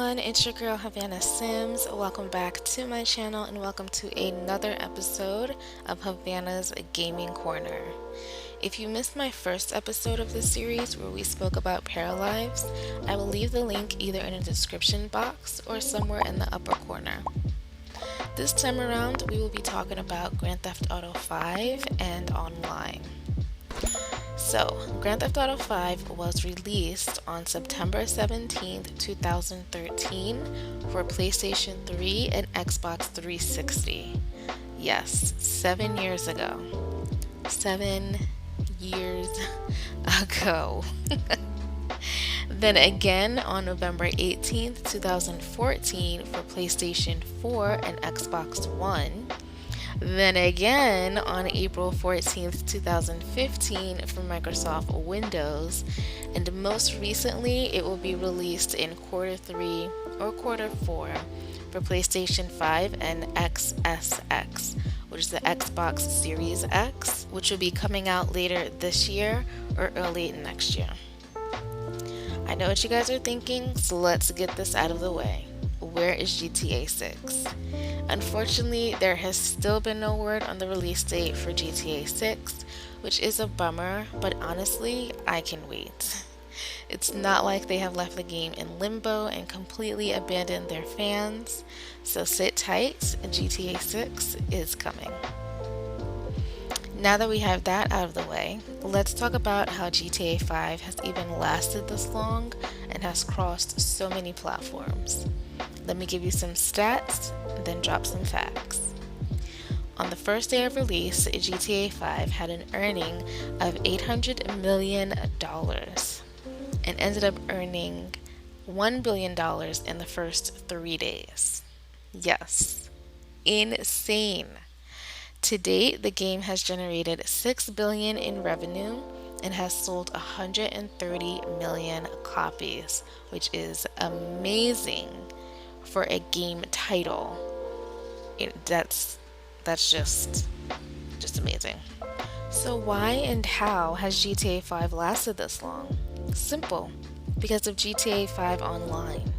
everyone, it's your girl Havana Sims. Welcome back to my channel and welcome to another episode of Havana's Gaming Corner. If you missed my first episode of this series where we spoke about Paralives, I will leave the link either in the description box or somewhere in the upper corner. This time around, we will be talking about Grand Theft Auto 5 and online. So, Grand Theft Auto 5 was released on September 17th, 2013 for PlayStation 3 and Xbox 360. Yes, 7 years ago. 7 years ago. Then again on November 18th, 2014 for PlayStation 4 and Xbox One. Then again on April 14th, 2015 for Microsoft Windows, and most recently it will be released in quarter 3 or quarter 4 for PlayStation 5 and XSX, which is the Xbox Series X, which will be coming out later this year or early next year. I know what you guys are thinking, so let's get this out of the way. Where is GTA 6? Unfortunately, there has still been no word on the release date for GTA 6, which is a bummer, but honestly, I can wait. It's not like they have left the game in limbo and completely abandoned their fans, so sit tight, GTA 6 is coming. Now that we have that out of the way, let's talk about how GTA 5 has even lasted this long and has crossed so many platforms. Let me give you some stats, then drop some facts. On the first day of release, GTA 5 had an earning of $800 million and ended up earning $1 billion in the first 3 days. Yes, insane. To date, the game has generated $6 billion in revenue and has sold 130 million copies, which is amazing for a game title. That's just amazing. So why and how has GTA 5 lasted this long? Simple, because of GTA 5 Online.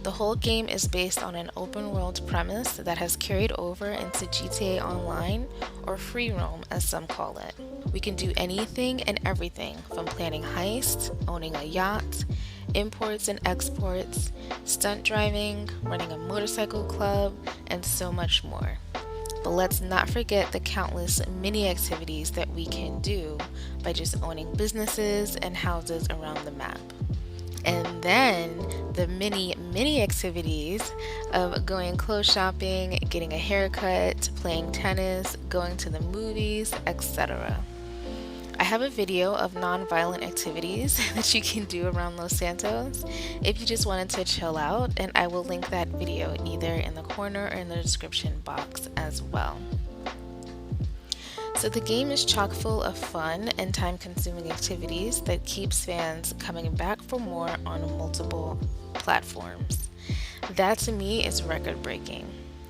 The whole game is based on an open world premise that has carried over into GTA Online, or free roam as some call it. We can do anything and everything from planning heists, owning a yacht, imports and exports, stunt driving, running a motorcycle club, and so much more. But let's not forget the countless mini activities that we can do by just owning businesses and houses around the map. And then the mini activities of going clothes shopping, getting a haircut, playing tennis, going to the movies, etc. I have a video of non-violent activities that you can do around Los Santos if you just wanted to chill out, and I will link that video either in the corner or in the description box as well. So the game is chock full of fun and time-consuming activities that keeps fans coming back for more on multiple platforms. That to me is record-breaking.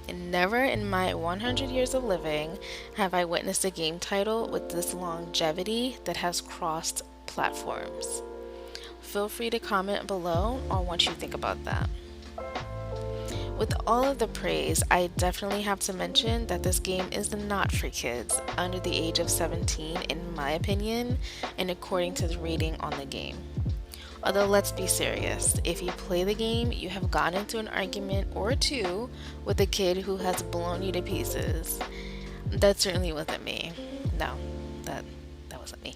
And never in my 100 years of living have I witnessed a game title with this longevity that has crossed platforms. Feel free to comment below on what you think about that. With all of the praise, I definitely have to mention that this game is not for kids under the age of 17 in my opinion, and according to the rating on the game. Although let's be serious, if you play the game, you have gotten into an argument or two with a kid who has blown you to pieces. That certainly wasn't me. No, that wasn't me.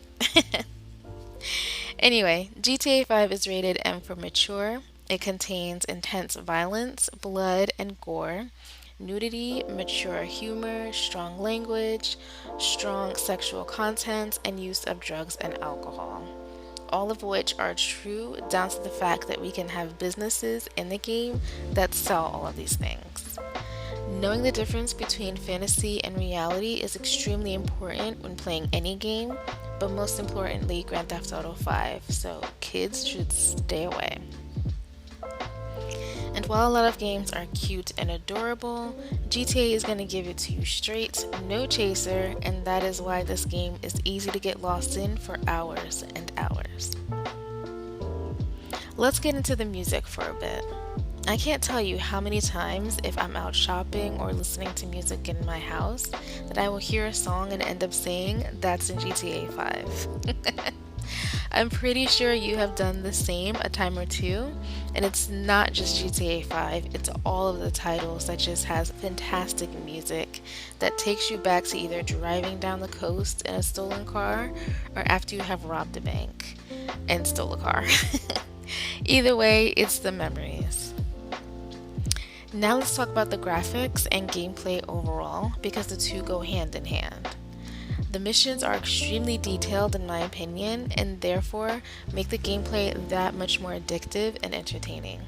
Anyway, GTA 5 is rated M for mature. It contains intense violence, blood, and gore, nudity, mature humor, strong language, strong sexual content, and use of drugs and alcohol. All of which are true down to the fact that we can have businesses in the game that sell all of these things. Knowing the difference between fantasy and reality is extremely important when playing any game, but most importantly Grand Theft Auto 5, so kids should stay away. And while a lot of games are cute and adorable, GTA is going to give it to you straight, no chaser, and that is why this game is easy to get lost in for hours and hours. Let's get into the music for a bit. I can't tell you how many times, if I'm out shopping or listening to music in my house, that I will hear a song and end up saying, "That's in GTA 5." I'm pretty sure you have done the same a time or two, and it's not just GTA 5, it's all of the titles that just has fantastic music that takes you back to either driving down the coast in a stolen car or after you have robbed a bank and stole a car. Either way, it's the memories. Now let's talk about the graphics and gameplay overall because the two go hand in hand. The missions are extremely detailed in my opinion and therefore make the gameplay that much more addictive and entertaining.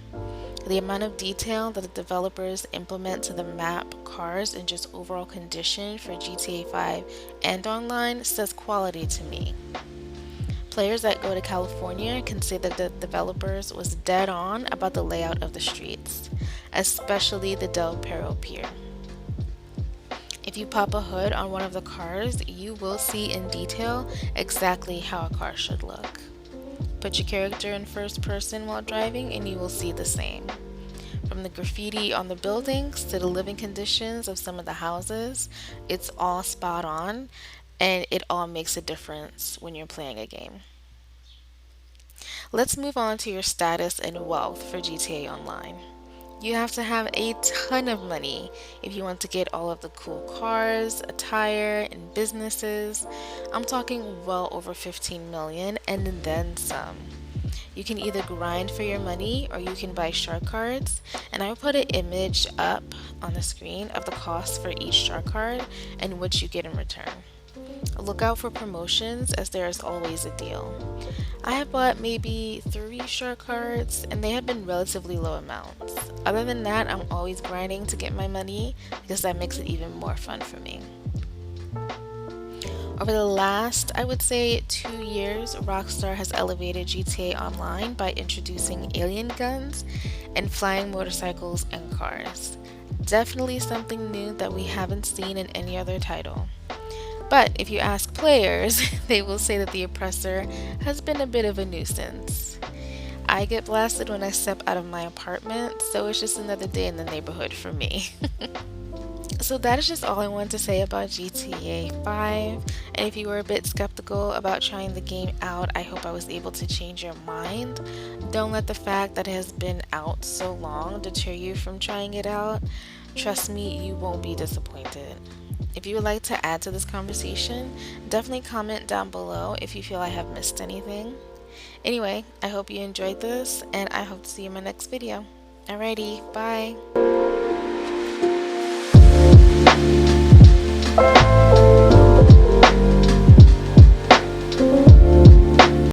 The amount of detail that the developers implement to the map, cars, and just overall condition for GTA 5 and online says quality to me. Players that go to California can say that the developers was dead on about the layout of the streets, especially the Del Perro Pier. If you pop a hood on one of the cars, you will see in detail exactly how a car should look. Put your character in first person while driving and you will see the same. From the graffiti on the buildings to the living conditions of some of the houses, it's all spot on and it all makes a difference when you're playing a game. Let's move on to your status and wealth for GTA Online. You have to have a ton of money if you want to get all of the cool cars, attire, and businesses. I'm talking well over 15 million and then some. You can either grind for your money or you can buy shark cards, and I will put an image up on the screen of the cost for each shark card and what you get in return. Look out for promotions as there is always a deal. I have bought maybe 3 shark cards and they have been relatively low amounts. Other than that, I'm always grinding to get my money because that makes it even more fun for me. Over the last, I would say, 2 years, Rockstar has elevated GTA Online by introducing alien guns and flying motorcycles and cars. Definitely something new that we haven't seen in any other title. But if you ask players, they will say that the oppressor has been a bit of a nuisance. I get blasted when I step out of my apartment, so it's just another day in the neighborhood for me. So that is just all I wanted to say about GTA 5. And if you were a bit skeptical about trying the game out, I hope I was able to change your mind. Don't let the fact that it has been out so long deter you from trying it out. Trust me, you won't be disappointed. If you would like to add to this conversation, definitely comment down below if you feel I have missed anything. Anyway, I hope you enjoyed this, and I hope to see you in my next video. Alrighty, bye!